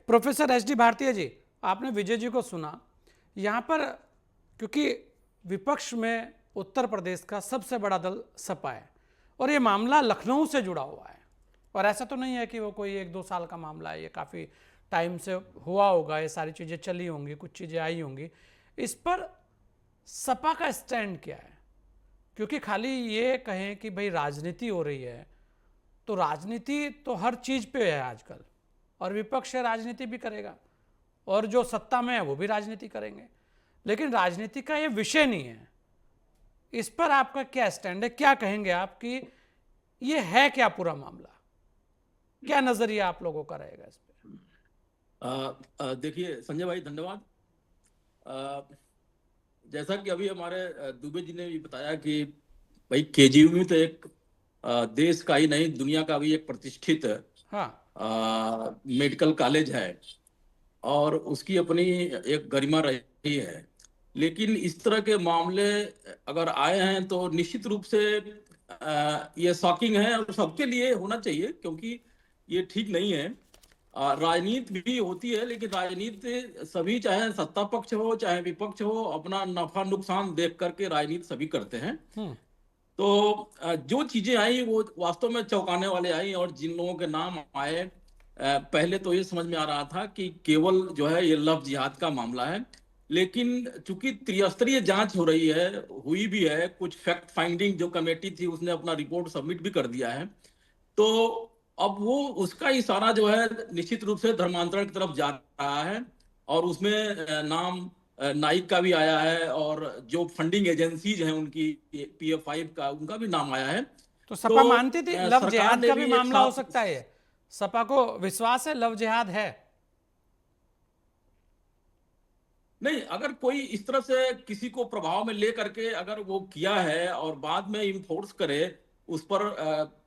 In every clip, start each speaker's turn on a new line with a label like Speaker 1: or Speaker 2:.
Speaker 1: Professor S D भारतीय जी, आपने विजय जी को सुना। यहाँ पर क्योंकि विपक्ष में उत्तर प्रदेश का सबसे बड़ा दल सपा है और ये मामला लखनऊ से जुड़ा हुआ है, और ऐसा तो नहीं है कि वो कोई 1-2 साल का मामला है, ये काफ़ी टाइम से हुआ होगा, ये सारी चीज़ें चली होंगी, कुछ चीज़ें आई होंगी। इस पर सपा का स्टैंड क्या है? क्योंकि खाली ये कहें कि भाई राजनीति हो रही है, तो राजनीति तो हर चीज़ पे है आजकल, और विपक्ष है राजनीति भी करेगा, और जो सत्ता में है वो भी राजनीति करेंगे, लेकिन राजनीति का ये विषय नहीं है। इस पर आपका क्या स्टैंड है? क्या कहेंगे आप कि ये है क्या पूरा मामला? क्या नजरिया आप लोगों का रहेगा इस पे?
Speaker 2: देखिए संजय भाई, धन्यवाद। जैसा कि अभी हमारे दुबे जी ने भी बताया कि भाई केजीएमयू तो एक देश का ही नहीं, दुनिया का भी एक प्रतिष्ठित
Speaker 1: हाँ,
Speaker 2: मेडिकल कॉलेज है और उसकी अपनी एक गरिमा रही है। लेकिन इस तरह के मामले अगर आए हैं तो निश्चित रूप से ये शॉकिंग है और सबके लिए होना चाहिए, क्योंकि ये ठीक नहीं है। राजनीति भी होती है, लेकिन राजनीति सभी, चाहे सत्ता पक्ष हो चाहे विपक्ष हो, अपना नफा नुकसान देख करके राजनीति सभी करते हैं। तो जो चीजें आई वो वास्तव में चौंकाने वाले आई, और जिन लोगों के नाम आए, पहले तो ये समझ में आ रहा था कि केवल जो है ये लव जिहाद का मामला है। लेकिन चूंकि त्रिस्तरीय जांच हो रही है, हुई भी है, कुछ फैक्ट फाइंडिंग जो कमेटी थी उसने अपना रिपोर्ट सबमिट भी कर दिया है, तो अब वो उसका इशारा जो है निश्चित रूप से धर्मांतरण की तरफ जा रहा है। और उसमें नाम नाइक का भी आया है, और जो फंडिंग एजेंसीज हैं उनकी, PF5 का, उनका भी नाम आया है।
Speaker 1: तो
Speaker 2: तो
Speaker 1: सपा मानती थी लव
Speaker 2: सरकार
Speaker 1: जिहाद
Speaker 2: ने
Speaker 1: का भी
Speaker 2: भी एक
Speaker 1: मामला हो
Speaker 2: साफ,
Speaker 1: सकता है? सपा को विश्वास है लव जिहाद है?
Speaker 2: नहीं, अगर कोई इस तरह से किसी को प्रभाव में ले करके अगर वो किया है और बाद में इन्फोर्स करे, उस पर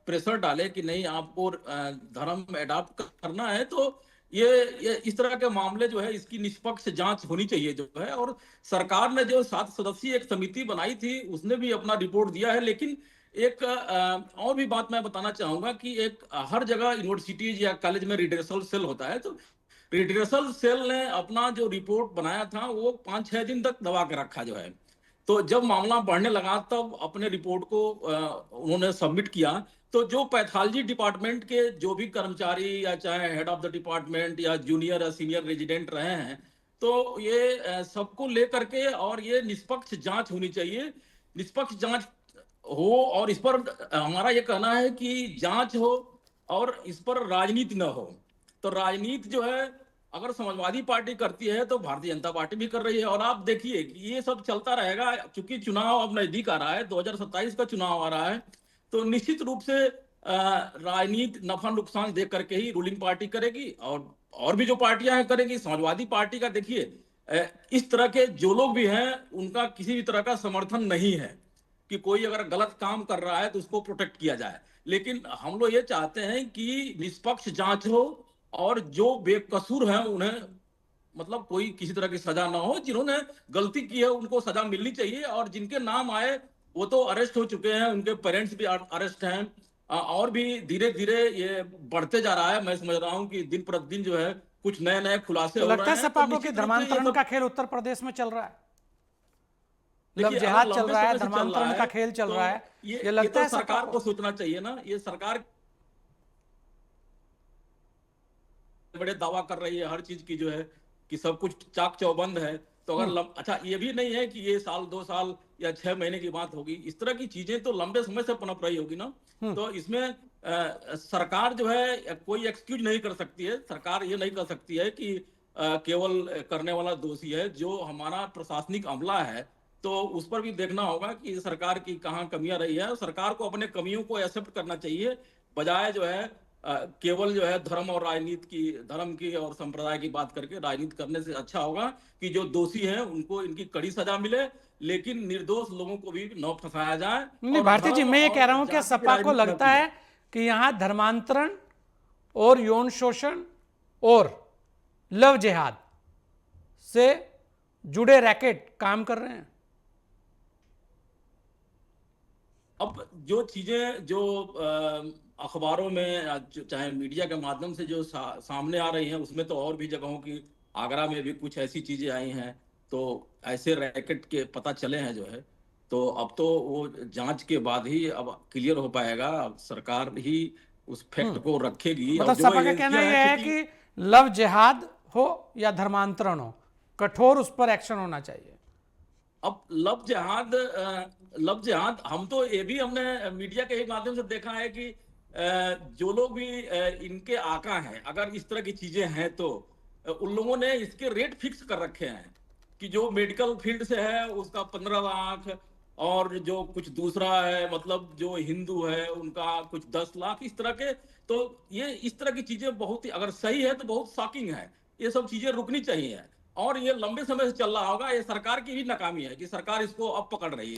Speaker 2: प्रेशर डाले कि नहीं आपको धर्म एडॉप्ट करना है, तो ये इस तरह के मामले जो है इसकी निष्पक्ष जांच होनी चाहिए जो है। और सरकार ने जो 7 सदस्यीय एक समिति बनाई थी उसने भी अपना रिपोर्ट दिया है। लेकिन एक और भी बात मैं बताना चाहूंगा कि एक हर जगह यूनिवर्सिटीज या कॉलेज में रिड्रेसल सेल होता है, तो रिड्रेसल सेल ने अपना जो रिपोर्ट बनाया था वो 5-6 दिन तक दबा के रखा जो है। तो जब मामला बढ़ने लगा तब अपने रिपोर्ट को उन्होंने सबमिट किया। तो जो पैथोलॉजी डिपार्टमेंट के जो भी कर्मचारी या चाहे हेड ऑफ द डिपार्टमेंट या जूनियर या सीनियर रेजिडेंट रहे हैं, तो ये सबको लेकर के, और ये निष्पक्ष जांच होनी चाहिए, निष्पक्ष जांच हो। और इस पर हमारा ये कहना है कि जांच हो और इस पर राजनीति न हो। तो राजनीति जो है अगर समाजवादी पार्टी करती है तो भारतीय जनता पार्टी भी कर रही है, और आप देखिए कि ये सब चलता रहेगा। क्योंकि चुनाव अब नजदीक आ रहा है, 2027 का चुनाव आ रहा है, तो निश्चित रूप से राजनीति नफा नुकसान देख करके ही रूलिंग पार्टी करेगी, और भी जो पार्टियां हैं करेगी। समाजवादी पार्टी का देखिए, इस तरह के जो लोग भी हैं उनका किसी भी तरह का समर्थन नहीं है कि कोई अगर गलत काम कर रहा है तो उसको प्रोटेक्ट किया जाए। लेकिन हम लोग ये चाहते हैं कि निष्पक्ष जांच हो, और जो बेकसूर हैं उन्हें, मतलब कोई किसी तरह की सजा ना हो। जिन्होंने गलती की है उनको सजा मिलनी चाहिए, और जिनके नाम आए वो तो अरेस्ट हो चुके हैं, उनके पेरेंट्स भी अरेस्ट हैं। और भी धीरे धीरे ये बढ़ते जा रहा है। मैं समझ रहा हूं कि दिन प्रतिदिन जो है कुछ नए नए खुलासे
Speaker 1: तो
Speaker 2: हो
Speaker 1: लगता
Speaker 2: रहे
Speaker 1: है
Speaker 2: हैं, तो
Speaker 1: सपा को कि
Speaker 2: निश्चित रूप से ये
Speaker 1: धर्मांतरण
Speaker 2: सब,
Speaker 1: का खेल उत्तर प्रदेश में चल रहा है? लव
Speaker 2: देखिए अगर
Speaker 1: जिहाद चल
Speaker 2: लंबे
Speaker 1: रहा है,
Speaker 2: समय से चल रहा
Speaker 1: धर्मांतरण
Speaker 2: है
Speaker 1: का खेल चल
Speaker 2: तो
Speaker 1: रहा है,
Speaker 2: ये
Speaker 1: ये
Speaker 2: ये
Speaker 1: लगता
Speaker 2: तो
Speaker 1: है सपा
Speaker 2: सरकार
Speaker 1: को?
Speaker 2: को सोचना चाहिए ना। ये सरकार बड़े दावा कर रही है हर चीज की जो है कि सब कुछ चाक चौबंद है। तो अगर अच्छा, ये भी नहीं है कि ये साल 2 साल या 6 महीने की बात होगी, इस तरह की चीजें तो लंबे समय से पनप रही होगी ना। तो इसमें सरकार जो है कोई एक्सक्यूज नहीं कर सकती है। सरकार ये नहीं कर सकती है कि केवल करने वाला दोषी है। जो हमारा प्रशासनिक अमला है तो उस पर भी देखना होगा कि सरकार की कहाँ कमियां रही है, और सरकार को अपने कमियों को एक्सेप्ट करना चाहिए, बजाय जो है केवल जो है धर्म और राजनीति की, धर्म की और संप्रदाय की बात करके राजनीति करने से अच्छा होगा कि जो दोषी हैं उनको इनकी कड़ी सजा मिले, लेकिन निर्दोष लोगों को भी न फंसाया जाए,
Speaker 1: नहीं
Speaker 2: और
Speaker 1: भारती जी,
Speaker 2: धर्म
Speaker 1: मैं ये कह रहा
Speaker 2: और
Speaker 1: हूं कि
Speaker 2: जाति की
Speaker 1: सपा को
Speaker 2: राजनीति न
Speaker 1: लगता
Speaker 2: की
Speaker 1: है
Speaker 2: जाए।
Speaker 1: कि यहां धर्मांतरण और यौन शोषण और लव जिहाद से जुड़े रैकेट काम कर रहे हैं?
Speaker 2: अब जो चीजें जो अखबारों में चाहे मीडिया के माध्यम से जो सामने आ रही हैं, उसमें तो और भी जगहों की, आगरा में भी कुछ ऐसी चीजें आई हैं, तो ऐसे रैकेट के पता चले हैं जो है। तो अब तो वो जांच के बाद ही अब क्लियर हो पाएगा, अब सरकार ही उस फैक्ट को रखेगी।
Speaker 1: मतलब
Speaker 2: और जो
Speaker 1: सपा का कहना
Speaker 2: एजेंसियां हैं,
Speaker 1: यह है
Speaker 2: चूंकि
Speaker 1: कि लव जिहाद हो या धर्मांतरण हो, कठोर उस पर एक्शन होना चाहिए।
Speaker 2: अब लव जिहाद हम तो ये भी हमने मीडिया के ही माध्यम से देखा है कि जो लोग भी इनके आका हैं, अगर इस तरह की चीजें हैं तो उन लोगों ने इसके रेट फिक्स कर रखे हैं कि जो मेडिकल फील्ड से है उसका 15 लाख, और जो कुछ दूसरा है, मतलब जो हिंदू है उनका कुछ 10 लाख, इस तरह के। तो ये इस तरह की चीजें बहुत ही अगर सही है तो बहुत शॉकिंग है। ये सब चीजें रुकनी चाहिए, और ये लंबे समय से चल रहा होगा। ये सरकार की भी नाकामी है कि सरकार इसको अब पकड़ रही है।